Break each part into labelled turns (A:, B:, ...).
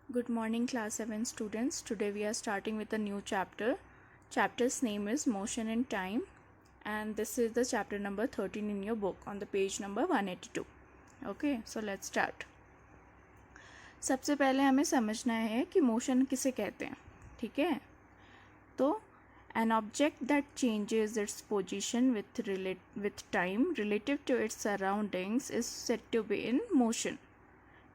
A: Good morning, class 7 students. Today we are starting with a new chapter. Chapter's name is Motion in Time, and this is the chapter number 13 in your book on the page number 182. Okay, so let's start. सबसे पहले हमें समझना है कि motion किसे कहते हैं. ठीक है, तो an object that changes its position with time relative to its surroundings is said to be in motion.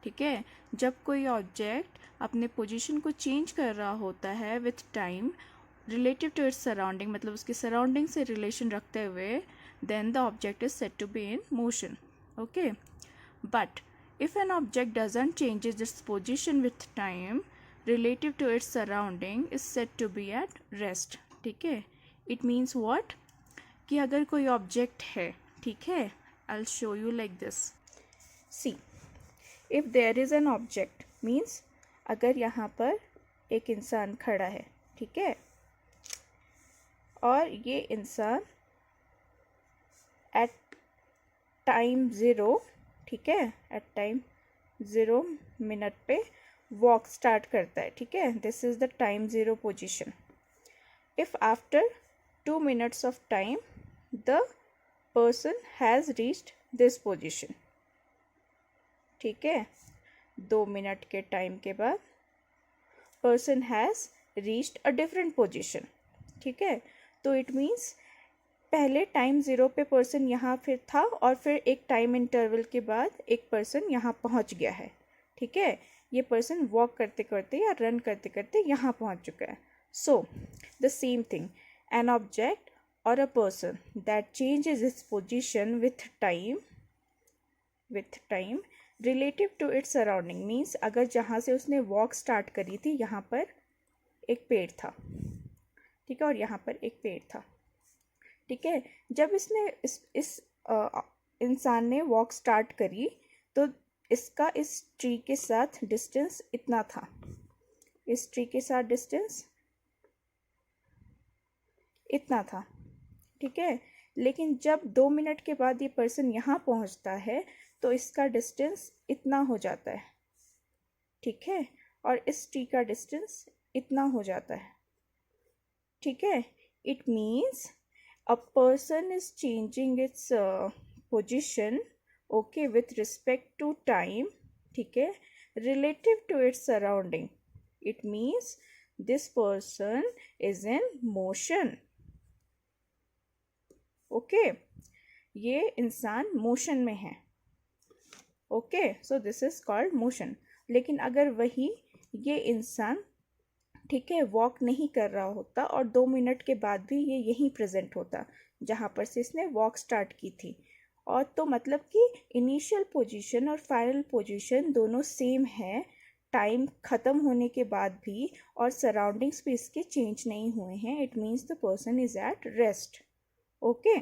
A: ठीक है, जब कोई ऑब्जेक्ट अपने पोजीशन को चेंज कर रहा होता है with time relative to its surrounding, मतलब उसके सराउंडिंग से रिलेशन रखते हुए, then the object is said to be in motion. Okay, but if an object doesn't changes its position with time relative to its surrounding is said to be at rest. ठीक है, it means what, कि अगर कोई object है, ठीक है, I will show you like this. See, if there is an object means अगर यहाँ पर एक इंसान खड़ा है, ठीक है, और ये इंसान एट टाइम ज़ीरो, ठीक है, एट टाइम 0 मिनट पे वॉक स्टार्ट करता है. ठीक है, this is the time 0 position. If after 2 minutes of time the person has reached this position. ठीक है, 2 मिनट के टाइम के बाद person has reached a different position. ठीक है, तो इट मीन्स पहले टाइम 0 पे पर्सन यहाँ फिर था और फिर एक टाइम इंटरवल के बाद एक पर्सन यहाँ पहुँच गया है. ठीक है, ये पर्सन वॉक करते करते या रन करते करते यहाँ पहुँच चुका है. So the same thing, an object or a person that changes its position with time relative to its surrounding means अगर जहाँ से उसने वॉक स्टार्ट करी थी यहाँ पर एक पेड़ था, ठीक है, और यहाँ पर एक पेड़ था. ठीक है, जब इसने इस इंसान ने वॉक स्टार्ट करी तो इसका इस ट्री के साथ डिस्टेंस इतना था, इस ट्री के साथ डिस्टेंस इतना था. ठीक है, लेकिन जब 2 मिनट के बाद ये पर्सन यहाँ पहुँचता है तो इसका डिस्टेंस इतना हो जाता है. ठीक है, और इस ट्री का डिस्टेंस इतना हो जाता है. ठीक है, it means a person is changing its position, okay, with respect to time. ठीक है, relative to its surrounding. It means this person is in motion. Okay, ये इंसान मोशन में है. Okay, so this is called motion. लेकिन अगर वही ये इंसान, ठीक है, वॉक नहीं कर रहा होता और 2 मिनट के बाद भी ये यहीं प्रेजेंट होता जहाँ पर से इसने वॉक स्टार्ट की थी, और तो मतलब कि इनिशियल पोजीशन और फाइनल पोजीशन दोनों सेम है टाइम ख़त्म होने के बाद भी, और सराउंडिंग्स भी इसके चेंज नहीं हुए हैं. It means the person is at rest. Okay,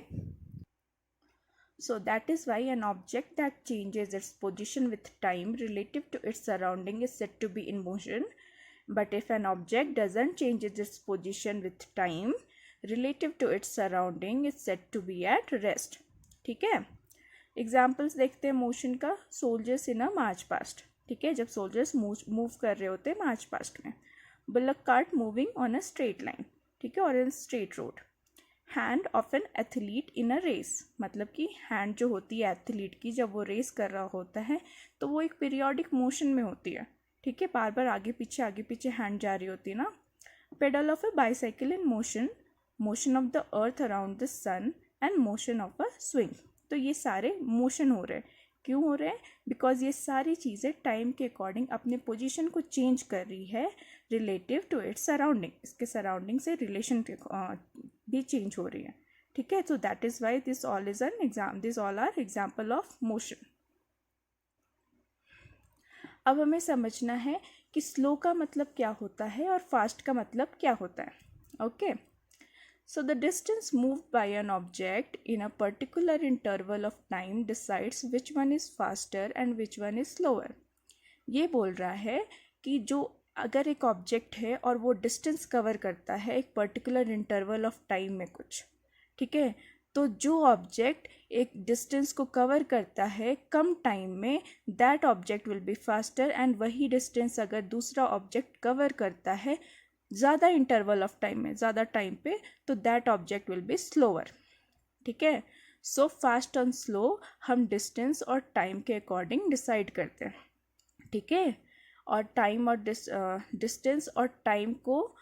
A: so that is why an object that changes its position with time relative to its surrounding is said to be in motion. But if an object doesn't change its position with time relative to its surrounding is said to be at rest. ठीक है, examples देखते हैं motion का. Soldiers in a march past. ठीक है, जब soldiers move कर रहे होते हैं मार्च पास्ट में. Bullock cart moving on a straight line. ठीक है, और in straight road. Hand of an athlete in a race, मतलब कि हैंड जो होती है एथलीट की जब वो रेस कर रहा होता है तो वो एक पीरियोडिक मोशन में होती है. ठीक है, बार बार आगे पीछे हैंड जा रही होती है ना. Pedal of a bicycle in motion, motion of the earth around the sun and motion of a swing. तो ये सारे मोशन हो रहे हैं. क्यों हो रहे हैं? बिकॉज ये सारी चीज़ें टाइम के अकॉर्डिंग अपने पोजीशन को चेंज कर रही है रिलेटिव टू इट्स सराउंडिंग. इसके सराउंडिंग से रिलेशन भी चेंज हो रही है. ठीक है, so that is why this all is an exam, this all are example of motion. अब हमें समझना है कि स्लो का मतलब क्या होता है और फास्ट का मतलब क्या होता है. Okay, so the distance moved by an object in a particular interval of time decides which one is faster and which one is slower. ये बोल रहा है कि जो अगर एक ऑब्जेक्ट है और वो डिस्टेंस कवर करता है एक पर्टिकुलर इंटरवल ऑफ टाइम में कुछ, ठीक है, तो जो ऑब्जेक्ट एक डिस्टेंस को कवर करता है कम टाइम में, that object will be faster, and वही डिस्टेंस अगर दूसरा ऑब्जेक्ट कवर करता है ज़्यादा इंटरवल ऑफ टाइम में, ज़्यादा टाइम पे, तो that object will be slower. ठीक है, सो फास्ट एंड स्लो हम डिस्टेंस और टाइम के अकॉर्डिंग डिसाइड करते हैं। ठीक है, और टाइम और डिस्टेंस और टाइम को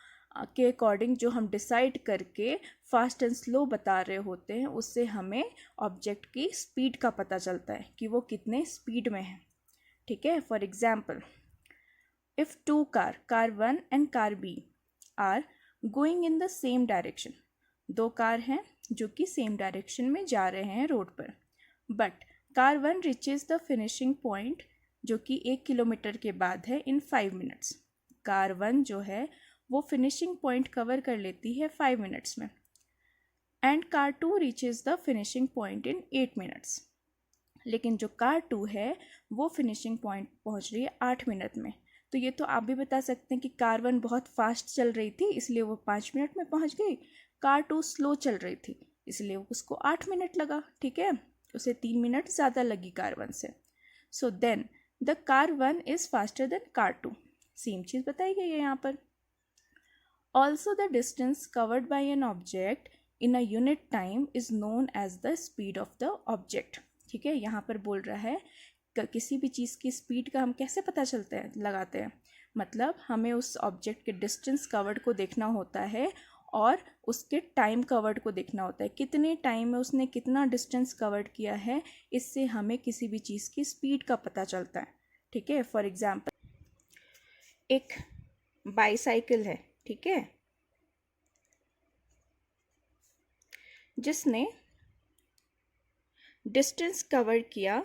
A: के अकॉर्डिंग जो हम डिसाइड करके फास्ट एंड स्लो बता रहे होते हैं, उससे हमें ऑब्जेक्ट की स्पीड का पता चलता है कि वो कितने स्पीड में है। ठीक है, for example, if two car 1 and car B are going in the same direction, दो कार हैं जो कि सेम डायरेक्शन में जा रहे हैं रोड पर, but car 1 reaches the finishing point जो कि 1 किलोमीटर के बाद है इन 5 मिनट्स। कार 1 जो है वो फिनिशिंग पॉइंट कवर कर लेती है 5 मिनट्स में, and car 2 reaches the finishing point in 8 minutes. लेकिन जो कार 2 है वो फिनिशिंग पॉइंट पहुंच रही है 8 मिनट में। तो ये तो आप भी बता सकते हैं कि कार 1 बहुत फास्ट चल रही थी इसलिए वो 5 मिनट में पहुंच गई, कार 2 स्लो चल रही थी इसलिए उसको 8 मिनट लगा। ठीक है, उसे 3 मिनट ज़्यादा लगी कार 1 से। So then the car 1 is faster than car 2। Same चीज़ बताई गई है यहाँ पर। Also the distance covered by an object in a unit time is known as the speed of the object. ठीक है, यहाँ पर बोल रहा है किसी भी चीज़ की स्पीड का हम कैसे पता चलते हैं, लगाते हैं, मतलब हमें उस ऑब्जेक्ट के डिस्टेंस कवर्ड को देखना होता है और उसके टाइम कवर्ड को देखना होता है, कितने टाइम में उसने कितना डिस्टेंस कवर्ड किया है, इससे हमें किसी भी चीज़ की स्पीड का पता चलता है। ठीक है, फॉर एग्जाम्पल, एक बाईसाइकिल है, ठीक है, जिसने डिस्टेंस कवर किया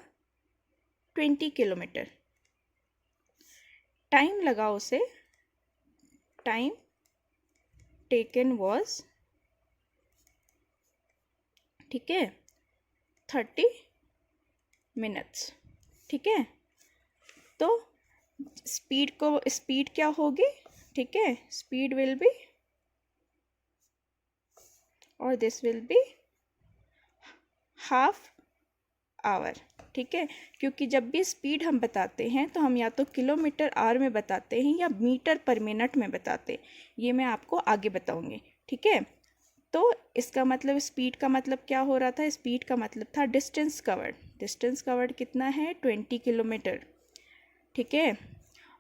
A: 20 किलोमीटर, टाइम लगा उसे, टाइम टेकन वॉज, ठीक है, 30 मिनट्स। ठीक है, तो स्पीड क्या होगी, ठीक है, स्पीड विल बी, और this will be half hour. ठीक है, क्योंकि जब भी स्पीड हम बताते हैं तो हम या तो किलोमीटर आवर में बताते हैं या मीटर पर मिनट में बताते हैं, ये मैं आपको आगे बताऊंगी। ठीक है, तो इसका मतलब स्पीड का मतलब क्या हो रहा था, स्पीड का मतलब था डिस्टेंस कवर्ड। डिस्टेंस कवर्ड कितना है, 20 किलोमीटर। ठीक है,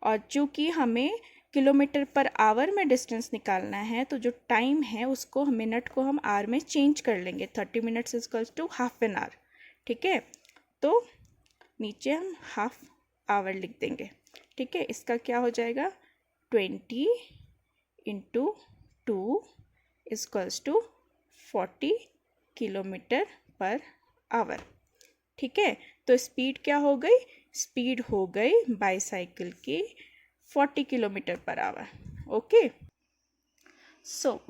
A: और चूँकि हमें किलोमीटर पर आवर में डिस्टेंस निकालना है तो जो टाइम है उसको मिनट को हम आवर में चेंज कर लेंगे, 30 minutes equals to half an hour. ठीक है, तो नीचे हम हाफ आवर लिख देंगे। ठीक है, इसका क्या हो जाएगा, 20 into 2 equals to 40 kilometre per hour. ठीक है, तो स्पीड क्या हो गई, स्पीड हो गई बाईसाइकिल की 40 kilometre per hour. Okay, so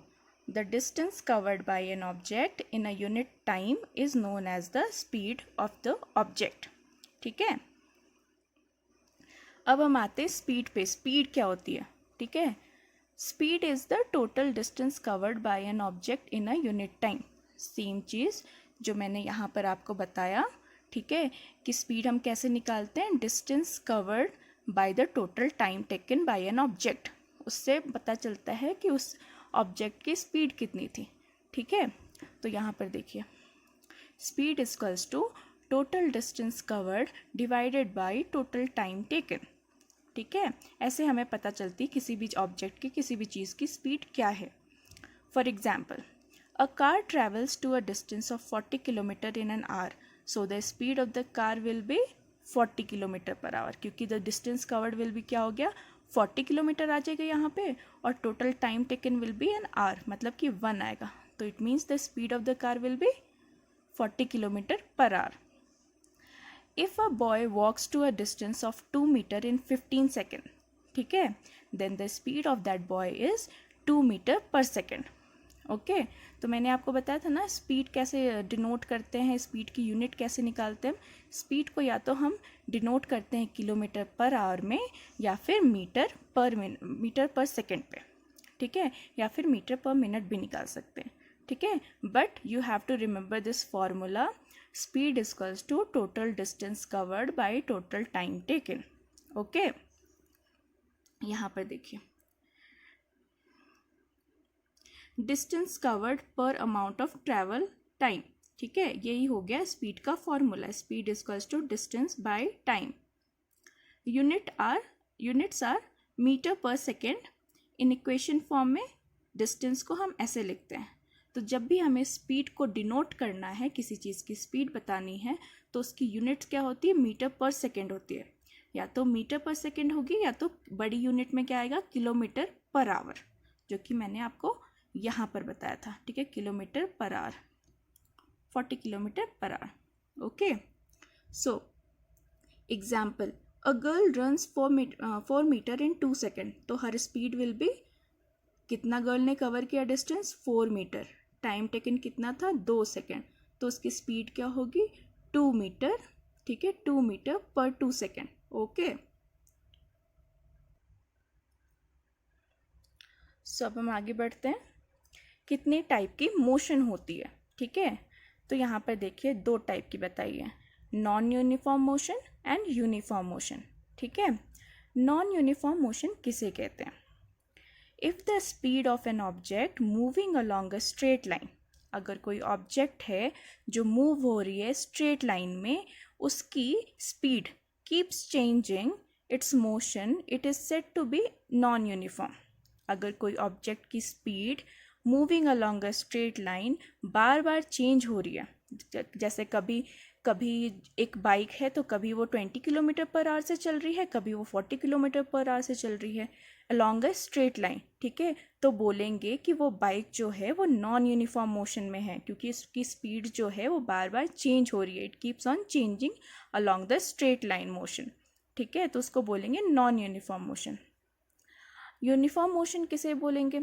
A: the distance covered by an object in a unit time is known as the speed of the object. ठीक है, अब हम आते हैं स्पीड पे। स्पीड क्या होती है, ठीक है, speed is the total distance covered by an object in a unit time. Same चीज़ जो मैंने यहाँ पर आपको बताया, ठीक है, कि स्पीड हम कैसे निकालते हैं, distance covered by the total time taken bye an object, उससे पता चलता है कि उस ऑब्जेक्ट की स्पीड कितनी थी। ठीक है, तो यहाँ पर देखिए, speed equals to total distance covered divided by total time taken. ठीक है, ऐसे हमें पता चलती किसी भी ऑब्जेक्ट की, किसी भी चीज़ की स्पीड क्या है। For example, a car travels to a distance of 40 kilometre in an hour, so the speed of the car will be 40 kilometre per hour, क्योंकि the distance covered will be क्या हो गया, 40 किलोमीटर आ जाएगा यहाँ पे, और total time taken will be an hour, मतलब कि 1 आएगा, तो it means the speed of the car will be 40 kilometre per hour. If a boy walks to a distance of 2 metre in 15 second, ठीक है, then the speed of that boy is 2 metre per second. Okay, तो मैंने आपको बताया था ना speed कैसे denote करते हैं, स्पीड की यूनिट कैसे निकालते हैं। स्पीड को या तो हम डिनोट करते हैं किलोमीटर पर आवर में, या फिर मीटर पर सेकेंड पे, ठीक है, या फिर मीटर पर मिनट भी निकाल सकते हैं। ठीक है, but you have to remember this formula, speed equals to total distance covered by total time taken. Okay, यहाँ पर देखिए, distance covered per amount of travel time, ठीक है, यही हो गया स्पीड का formula, speed equals to distance by time. Units are metre per second. In equation form में डिस्टेंस को हम ऐसे लिखते हैं। तो जब भी हमें स्पीड को डिनोट करना है, किसी चीज़ की स्पीड बतानी है, तो उसकी यूनिट्स क्या होती है, मीटर पर सेकेंड होती है। या तो मीटर पर सेकेंड होगी, या तो बड़ी यूनिट में क्या आएगा, किलोमीटर पर आवर, जो कि मैंने आपको यहाँ पर बताया था। ठीक है, kilometre per hour, 40 kilometre per hour. Okay, so example, a girl runs 4 metre in 2 second. तो हर स्पीड विल बी, कितना गर्ल ने कवर किया डिस्टेंस, 4 मीटर, टाइम टेकन कितना था, 2 सेकेंड, तो उसकी स्पीड क्या होगी, 2 मीटर। ठीक है, 2 मीटर पर 2 सेकेंड। ओके, सो अब हम आगे बढ़ते हैं, कितने टाइप की मोशन होती है। ठीक है, तो यहाँ पर देखिए 2 टाइप की बताई है, non uniform motion and uniform motion. ठीक है, नॉन यूनिफॉर्म मोशन किसे कहते हैं, if the speed of N object moving along a straight line, अगर कोई ऑब्जेक्ट है जो मूव हो रही है स्ट्रेट लाइन में, उसकी speed keeps changing its motion, it is said to be non uniform. अगर कोई ऑब्जेक्ट की speed moving along a straight line बार बार चेंज हो रही है, जैसे कभी कभी एक बाइक है तो कभी वो 20 किलोमीटर पर आवर से चल रही है, कभी वो 40 किलोमीटर पर आवर से चल रही है अलॉन्ग अ स्ट्रेट लाइन। ठीक है, तो बोलेंगे कि वो बाइक जो है वो नॉन यूनिफॉर्म मोशन में है, क्योंकि इसकी स्पीड जो है वो बार बार चेंज हो रही है, it keeps on changing along the straight line motion. ठीक है, तो उसको बोलेंगे non uniform motion. Uniform motion किसे बोलेंगे,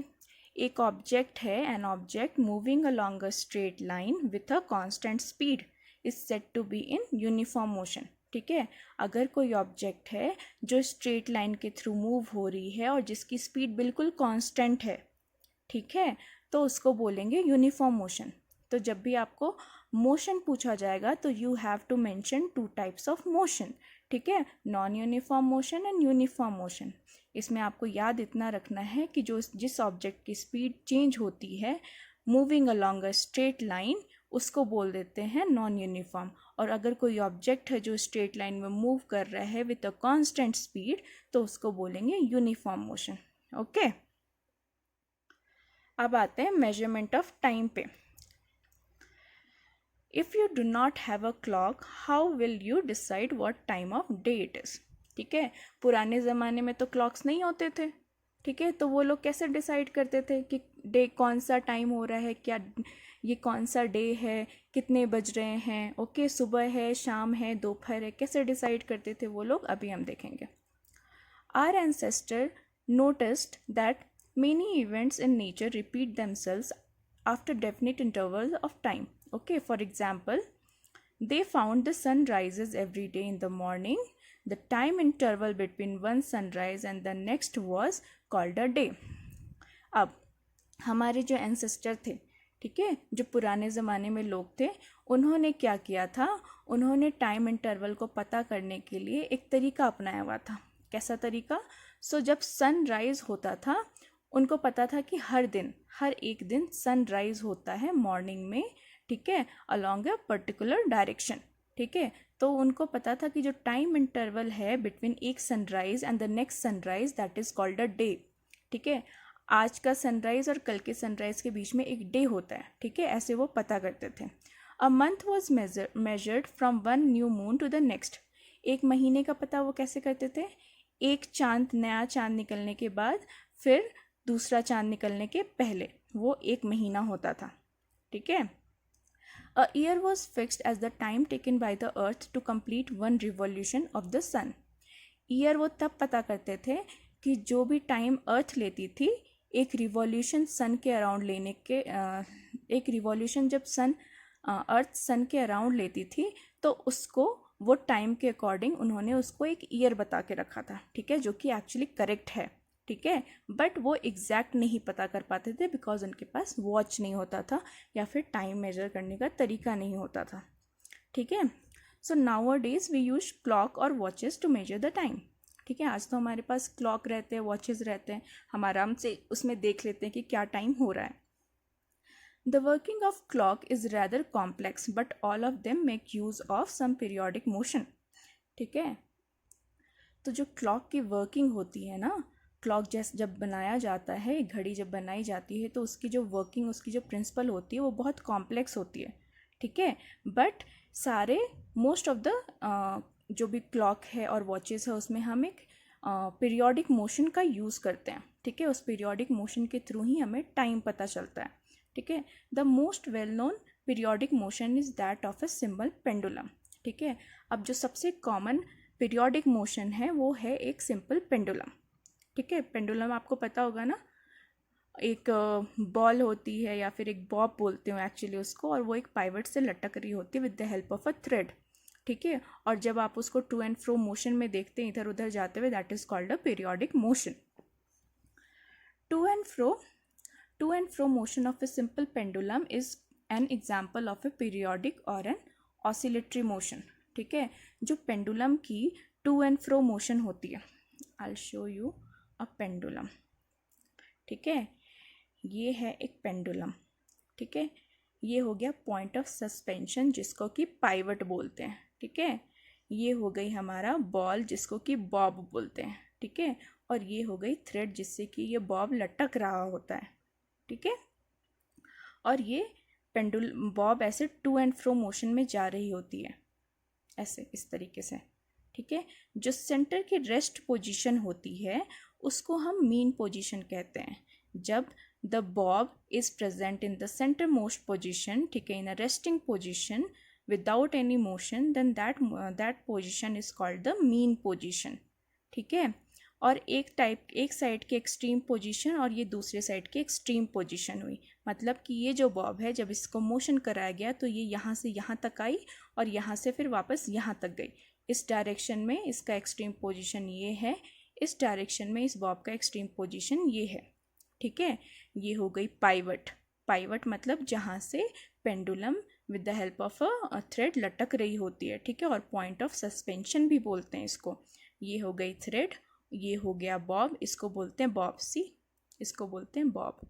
A: एक ऑब्जेक्ट है, an object moving along a straight line with a constant speed is said to be in uniform motion. ठीक है, अगर कोई ऑब्जेक्ट है जो स्ट्रेट लाइन के थ्रू मूव हो रही है और जिसकी स्पीड बिल्कुल कांस्टेंट है, ठीक है, तो उसको बोलेंगे यूनिफॉर्म मोशन। तो जब भी आपको मोशन पूछा जाएगा तो you have to mention 2 types of motion. ठीक है, non uniform motion and uniform motion. इसमें आपको याद इतना रखना है कि जो जिस ऑब्जेक्ट की स्पीड चेंज होती है moving along a straight line, उसको बोल देते हैं नॉन यूनिफॉर्म। और अगर कोई ऑब्जेक्ट है जो स्ट्रेट लाइन में मूव कर रहा है विद अ कांस्टेंट स्पीड, तो उसको बोलेंगे यूनिफॉर्म मोशन। ओके, अब आते हैं मेजरमेंट ऑफ टाइम पे। If you do not have a clock, how will you decide what time of day it is. ठीक है, पुराने ज़माने में तो क्लॉक्स नहीं होते थे। ठीक है, तो वो लोग कैसे डिसाइड करते थे कि डे कौन सा टाइम हो रहा है, क्या ये कौन सा डे है, कितने बज रहे हैं। ओके, सुबह है, शाम है, दोपहर है, कैसे डिसाइड करते थे वो लोग, अभी हम देखेंगे। Our ancestor noticed that many events in nature repeat themselves after definite intervals of time. Okay, for example, they found the sun rises every day in the morning. The time interval between one sunrise and the next was called a day. अब हमारे जो ancestor थे, ठीक है, जो पुराने ज़माने में लोग थे, उन्होंने क्या किया था, उन्होंने टाइम इंटरवल को पता करने के लिए एक तरीका अपनाया हुआ था। कैसा तरीका, जब सनराइज़ होता था, उनको पता था कि हर एक दिन सनराइज़ होता है मॉर्निंग में, ठीक है, अलॉन्ग अ पर्टिकुलर डायरेक्शन। ठीक है, तो उनको पता था कि जो टाइम इंटरवल है बिटवीन एक sunrise and the next sunrise, that is called a day. ठीक है, आज का सनराइज़ और कल के सनराइज़ के बीच में एक डे होता है। ठीक है, ऐसे वो पता करते थे। A month was measured from one new moon to the next. एक महीने का पता वो कैसे करते थे, एक चांद, नया चांद निकलने के बाद फिर दूसरा चांद निकलने के पहले, वो एक महीना होता था। ठीक है, a year was fixed as the time taken by the earth to complete one revolution of the sun. Year वो तब पता करते थे कि जो भी टाइम अर्थ लेती थी, एक रिवॉल्यूशन सन के अराउंड लेने के एक रिवॉल्यूशन जब अर्थ सन के अराउंड लेती थी, तो उसको वो टाइम के अकॉर्डिंग उन्होंने उसको एक ईयर बता के रखा था। ठीक है, जो कि एक्चुअली करेक्ट है। ठीक है, बट वो एग्जैक्ट नहीं पता कर पाते थे बिकॉज उनके पास वॉच नहीं होता था या फिर टाइम मेजर करने का तरीका नहीं होता था। ठीक है, so nowadays we use clock or watches to measure the time. ठीक है, आज तो हमारे पास क्लॉक रहते हैं, वॉचेस रहते हैं, हम आराम से उसमें देख लेते हैं कि क्या टाइम हो रहा है। The working of clock is rather complex but all of them make use of some periodic motion. ठीक है, तो जो क्लॉक की वर्किंग होती है ना, क्लॉक जैसे जब बनाया जाता है, घड़ी जब बनाई जाती है, तो उसकी जो वर्किंग, उसकी जो प्रिंसिपल होती है वो बहुत कॉम्प्लेक्स होती है। ठीक है, बट सारे मोस्ट ऑफ द जो भी क्लॉक है और वॉचेस है उसमें हम एक पीरियोडिक मोशन का यूज़ करते हैं। ठीक है, उस पीरियोडिक मोशन के थ्रू ही हमें टाइम पता चलता है। ठीक है, the most well known periodic motion is that of a simple pendulum. ठीक है, अब जो सबसे कॉमन पीरियोडिक मोशन है वो है एक सिंपल पेंडुलम। ठीक है, पेंडुलम आपको पता होगा ना, एक बॉल होती है या फिर एक बॉब बोलते हो एक्चुअली उसको, और वो एक पाइवट से लटक रही होती है with the help of a thread. ठीक है, और जब आप उसको टू एंड फ्रो मोशन में देखते हैं, इधर उधर जाते हुए, that is called a periodic motion. To and fro motion of a simple pendulum is an example of a periodic or an oscillatory motion। ठीक है, जो पेंडुलम की टू एंड फ्रो मोशन होती है, I'll show you a pendulum। ठीक है, ये है एक पेंडुलम। ठीक है, ये हो गया पॉइंट ऑफ सस्पेंशन जिसको कि पाइवट बोलते हैं। ठीक है, ये हो गई हमारा बॉल जिसको कि बॉब बोलते हैं। ठीक है, और ये हो गई थ्रेड जिससे कि ये बॉब लटक रहा होता है। ठीक है, और ये पेंडुल बॉब ऐसे टू एंड फ्रो मोशन में जा रही होती है, ऐसे इस तरीके से। ठीक है, जो सेंटर की रेस्ट पोजीशन होती है उसको हम मीन पोजीशन कहते हैं। जब the bob is present in the centre most position, ठीक है, in a resting position without any motion, then that position is called the mean position. ठीक है, और एक साइड की एक्सट्रीम पोजीशन और ये दूसरे साइड की एक्सट्रीम पोजीशन हुई। मतलब कि ये जो बॉब है, जब इसको मोशन कराया गया तो ये यहाँ से यहाँ तक आई और यहाँ से फिर वापस यहाँ तक गई। इस डायरेक्शन में इसका एक्सट्रीम पोजीशन ये है, इस डायरेक्शन में इस बॉब का एक्सट्रीम पोजीशन ये है। ठीक है, ये हो गई पाइवट। पाइवट मतलब जहाँ से pendulum with the help of a thread लटक रही होती है। ठीक है, और पॉइंट ऑफ सस्पेंशन भी बोलते हैं इसको। ये हो गई थ्रेड, ये हो गया बॉब, इसको बोलते हैं बॉब सी, इसको बोलते हैं बॉब।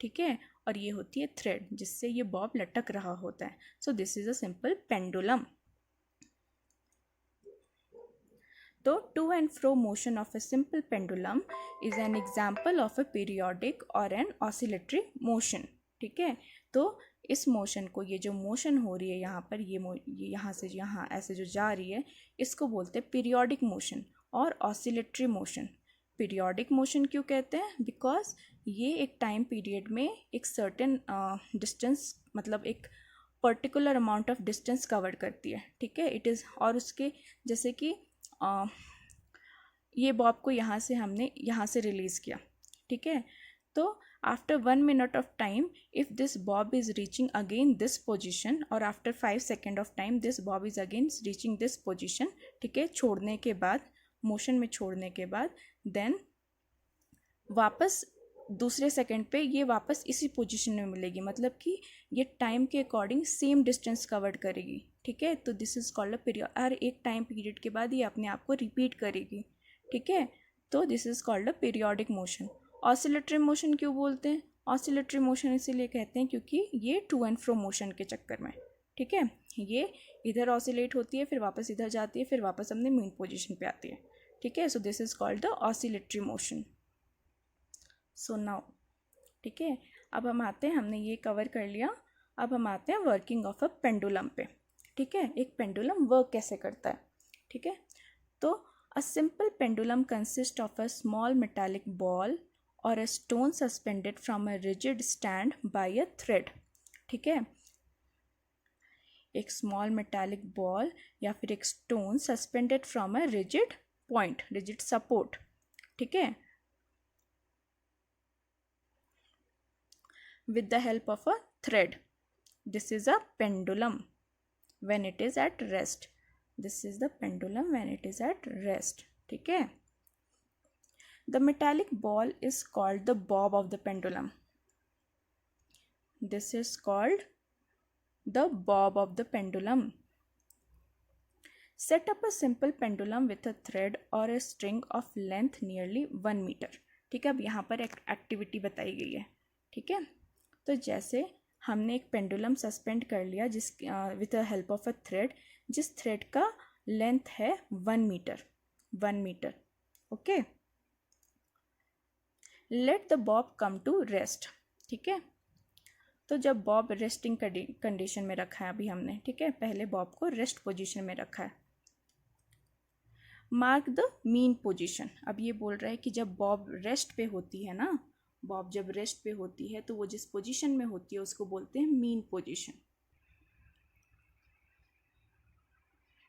A: ठीक है, और ये होती है थ्रेड जिससे ये बॉब लटक रहा होता है। So this is a simple pendulum. तो to and fro motion of a simple pendulum is an example of a periodic or an oscillatory motion. ठीक है, तो इस मोशन को, ये जो मोशन हो रही है यहाँ पर, ये यहाँ से यहाँ ऐसे जो जा रही है, इसको बोलते हैं पीरियोडिक मोशन और ऑसिलेटरी मोशन। पीरियोडिक मोशन क्यों कहते हैं? बिकॉज ये एक टाइम पीरियड में एक सर्टेन डिस्टेंस, मतलब एक particular amount of distance cover करती है। ठीक है, इट इज़, और उसके जैसे कि ये बॉब को यहाँ से हमने यहाँ से रिलीज़ किया। ठीक है, तो after 1 minute of time if this bob is reaching again this position, or after 5 seconds of time this bob is again reaching this position. ठीक है, छोड़ने के बाद, मोशन में छोड़ने के बाद, देन वापस दूसरे सेकंड पे ये वापस इसी पोजीशन में मिलेगी। मतलब कि ये टाइम के अकॉर्डिंग सेम डिस्टेंस कवर करेगी। ठीक है, तो this is called a period. हर एक टाइम पीरियड के बाद ये अपने आप को रिपीट करेगी। ठीक है, तो this is called a periodic motion. Oscillatory motion क्यों बोलते हैं? ऑसिलेटरी मोशन इसीलिए कहते हैं क्योंकि ये टू एंड फ्रो मोशन के चक्कर में, ठीक है, ये इधर ऑसिलेट होती है, फिर वापस इधर जाती है, फिर वापस अपने मेन पोजीशन पे आती है। ठीक है, so this is called the oscillatory motion. So now, ठीक है, अब हम आते हैं, हमने ये कवर कर लिया, अब हम आते हैं वर्किंग ऑफ अ पेंडुलम पे। ठीक है, एक पेंडुलम वर्क कैसे करता है। ठीक है, तो a simple pendulum consist of a small metallic ball or a stone suspended from a rigid stand by a thread. ठीक है, एक स्मॉल मेटालिक बॉल या फिर एक stone suspended from a rigid point, rigid support. ठीक है, with the help of a thread. This is a pendulum when it is at rest. This is the pendulum when it is at rest. ठीक है, the metallic ball is called the Bob of the pendulum. This is called the Bob of the pendulum. Set up a simple pendulum with a thread or a string of length nearly 1 meter. ठीक है, अब यहाँ पर एक activity बताई गई है. ठीक है, तो जैसे हमने एक पेंडुलम सस्पेंड कर लिया जिस with the help of a thread, जिस थ्रेड का लेंथ है 1 metre. 1 metre. Okay. Let the bob come to rest. ठीक है, तो जब बॉब रेस्टिंग कंडीशन में रखा है अभी हमने, ठीक है, पहले बॉब को रेस्ट पोजीशन में रखा है. Mark the mean position. अब ये बोल रहा है कि जब बॉब रेस्ट पे होती है ना, बॉब जब रेस्ट पे होती है तो वो जिस पोजीशन में होती है उसको बोलते हैं mean position.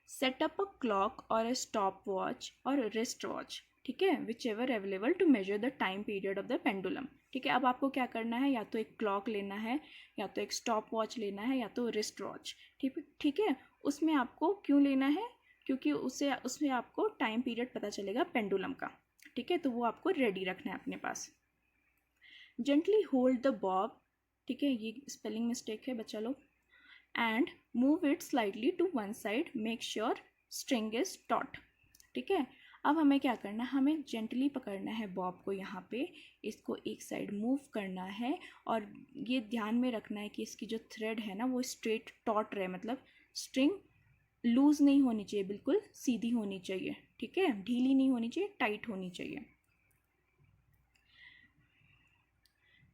A: Set up a clock और अ स्टॉप वॉच और रिस्ट वॉच. ठीक है, whichever available to measure the time period of the pendulum. ठीक है, अब आपको क्या करना है, या तो एक क्लॉक लेना है, या तो एक स्टॉप वॉच लेना है, या तो रिस्ट वॉच. ठीक है, उसमें आपको क्यों लेना है, क्योंकि उसमें आपको टाइम पीरियड पता चलेगा पेंडुलम का. ठीक है, तो वो आपको रेडी रखना है अपने पास. Gently hold the bob. ठीक है, ये स्पेलिंग मिस्टेक है बच्चा लोग. And move it slightly to one side, make sure string is taut. ठीक है, अब हमें क्या करना है, हमें जेंटली पकड़ना है बॉब को, यहाँ पे इसको एक साइड मूव करना है, और ये ध्यान में रखना है कि इसकी जो थ्रेड है ना वो स्ट्रेट टॉट रहे, मतलब स्ट्रिंग लूज नहीं होनी चाहिए, बिल्कुल सीधी होनी चाहिए. ठीक है, ढीली नहीं होनी चाहिए, टाइट होनी चाहिए.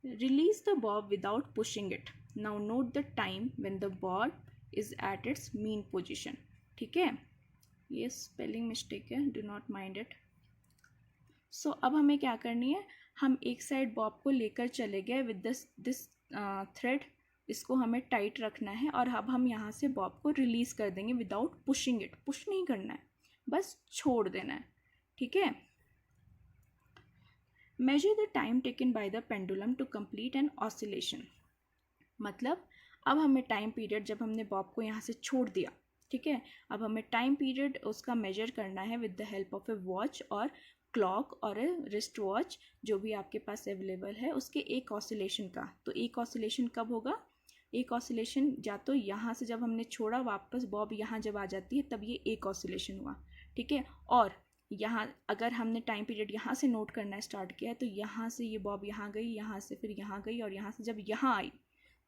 A: Release the Bob without pushing it. Now note the time when the bob is at its mean position. ठीक है, ये स्पेलिंग मिस्टेक है, डू नॉट माइंड इट. सो अब हमें क्या करनी है, हम एक साइड बॉब को लेकर चले गए विद दिस थ्रेड, इसको हमें टाइट रखना है, और अब हम यहाँ से बॉब को रिलीज़ कर देंगे विदाउट पुशिंग इट. पुश नहीं करना है, बस छोड़ देना है. ठीक है. Measure the time taken by the pendulum to complete an oscillation. मतलब अब हमें टाइम पीरियड, जब हमने बॉब को यहाँ से छोड़ दिया, ठीक है, अब हमें टाइम पीरियड उसका मेजर करना है with the help of A watch और क्लॉक और ए रिस्ट वॉच, जो भी आपके पास अवेलेबल है, उसके एक ऑसिलेशन का. तो एक ऑसिलेशन कब होगा, एक ऑसिलेशन या तो यहाँ से जब हमने छोड़ा वापस बॉब यहाँ जब आ जाती है तब ये एक ऑसिलेशन हुआ. ठीक है, और यहाँ अगर हमने टाइम पीरियड यहाँ से नोट करना स्टार्ट किया है तो यहाँ से ये बॉब यहाँ गई, यहाँ से फिर यहाँ गई, और यहाँ से जब यहाँ आई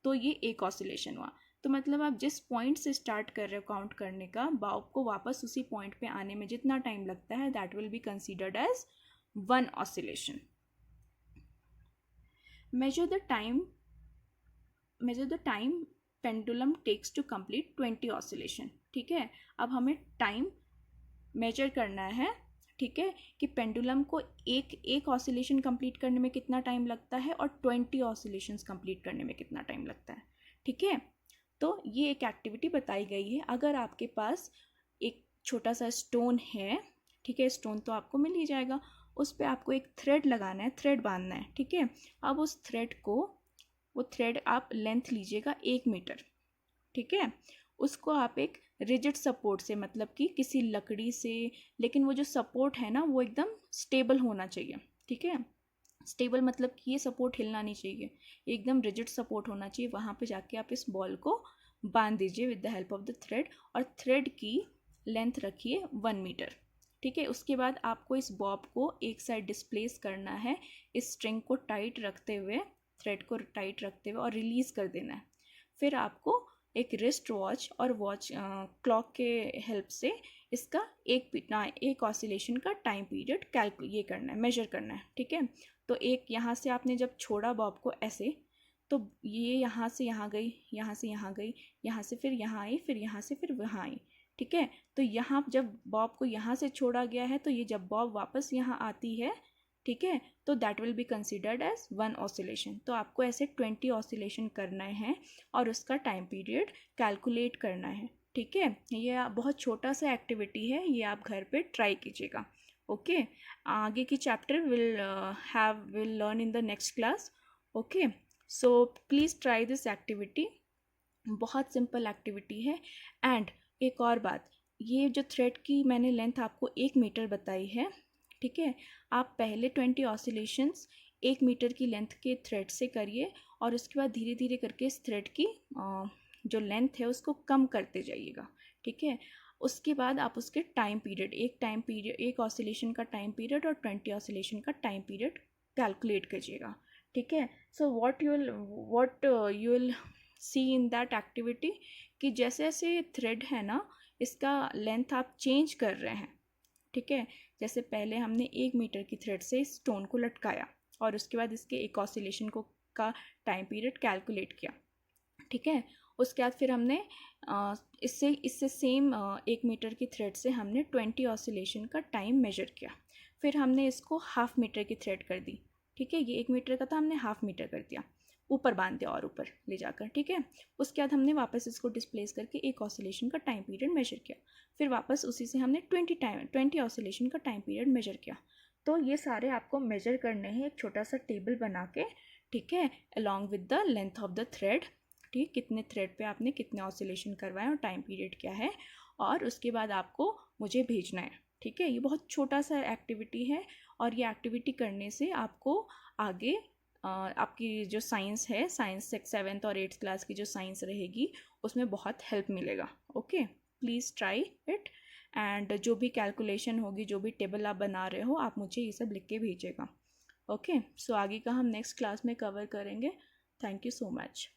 A: तो ये एक ऑसिलेशन हुआ. तो मतलब आप जिस पॉइंट से स्टार्ट कर रहे हो काउंट करने का, बॉब को वापस उसी पॉइंट पे आने में जितना टाइम लगता है that will be considered as one oscillation. Measure the time pendulum takes to complete 20 oscillation. ठीक है, अब हमें टाइम मेजर करना है. ठीक है, कि पेंडुलम को एक ऑसिलेशन कंप्लीट करने में कितना टाइम लगता है और 20 ऑसिलेशंस कंप्लीट करने में कितना टाइम लगता है. ठीक है, तो ये एक एक्टिविटी बताई गई है. अगर आपके पास एक छोटा सा स्टोन है, ठीक है, स्टोन तो आपको मिल ही जाएगा, उस पर आपको एक थ्रेड लगाना है, थ्रेड बांधना है. ठीक है, अब उस थ्रेड को, वो थ्रेड आप लेंथ लीजिएगा 1 मीटर. ठीक है, उसको आप एक रिजिड सपोर्ट से, मतलब कि किसी लकड़ी से, लेकिन वो जो सपोर्ट है ना वो एकदम स्टेबल होना चाहिए. ठीक है, स्टेबल मतलब कि ये सपोर्ट हिलना नहीं चाहिए, एकदम रिजिड सपोर्ट होना चाहिए. वहाँ पे जाके आप इस बॉल को बांध दीजिए with the help of the thread, और थ्रेड की लेंथ रखिए 1 मीटर. ठीक है, उसके बाद आपको इस बॉब को एक साइड डिस्प्लेस करना है, इस स्ट्रिंग को टाइट रखते हुए, थ्रेड को टाइट रखते हुए, और रिलीज़ कर देना है. फिर आपको एक रिस्ट वॉच और क्लॉक के हेल्प से इसका एक ऑसिलेशन का टाइम पीरियड ये करना है, मेजर करना है. ठीक है, तो एक यहाँ से आपने जब छोड़ा बॉब को ऐसे, तो ये यहाँ से यहाँ गई, यहाँ से यहाँ गई, यहाँ से फिर यहाँ आई, फिर यहाँ से फिर वहाँ आई. ठीक है, तो यहाँ जब बॉब को यहाँ से छोड़ा गया है तो ये जब बॉब वापस यहाँ आती है, ठीक है, तो that will be considered as one oscillation. तो आपको ऐसे 20 ऑसिलेशन करना है और उसका टाइम पीरियड कैलकुलेट करना है. ठीक है, ये बहुत छोटा सा एक्टिविटी है, ये आप घर पे ट्राई कीजिएगा. ओके, आगे की chapter will learn in the next class. Okay, so please try this activity, बहुत सिंपल एक्टिविटी है. एंड एक और बात, ये जो थ्रेड की मैंने लेंथ आपको 1 मीटर बताई है, ठीक है, आप पहले 20 ऑसिलेशंस 1 मीटर की लेंथ के थ्रेड से करिए और उसके बाद धीरे धीरे करके इस थ्रेड की जो लेंथ है उसको कम करते जाइएगा। ठीक है, उसके बाद आप उसके टाइम पीरियड, एक ऑसिलेशन का टाइम पीरियड और 20 ऑसिलेशन का टाइम पीरियड कैलकुलेट कीजिएगा। ठीक है, so what you will see in that activity कि जैसे जैसे थ्रेड है ना, इसका लेंथ आप चेंज कर रहे हैं। ठीक है, जैसे पहले हमने 1 मीटर की थ्रेड से इस स्टोन को लटकाया और उसके बाद इसके एक ऑसिलेशन को का टाइम पीरियड कैलकुलेट किया। ठीक है, उसके बाद फिर हमने इससे सेम 1 मीटर की थ्रेड से हमने 20 ऑसिलेशन का टाइम मेजर किया। फिर हमने इसको 1/2 मीटर की थ्रेड कर दी। ठीक है, ये 1 मीटर का था, हमने 1/2 मीटर कर दिया, ऊपर बांध दिया और ऊपर ले जाकर। ठीक है, उसके बाद हमने वापस इसको डिस्प्लेस करके एक ऑसिलेशन का टाइम पीरियड मेजर किया। फिर वापस उसी से हमने 20 ऑसिलेशन का टाइम पीरियड मेजर किया। तो ये सारे आपको मेजर करने हैं एक छोटा सा टेबल बना के। ठीक है, along with the length of the thread. ठीक, कितने थ्रेड पे आपने कितने ऑसिलेशन करवाए और टाइम पीरियड क्या है, और उसके बाद आपको मुझे भेजना है। ठीक है, ये बहुत छोटा सा एक्टिविटी है और ये एक्टिविटी करने से आपको आगे आपकी जो साइंस है, साइंस 7th और 8th क्लास की जो साइंस रहेगी उसमें बहुत हेल्प मिलेगा। Okay, please try it, and जो भी कैलकुलेशन होगी, जो भी टेबल आप बना रहे हो, आप मुझे ये सब लिख के भेजिएगा। ओके, सो आगे का हम नेक्स्ट क्लास में कवर करेंगे। Thank you so much.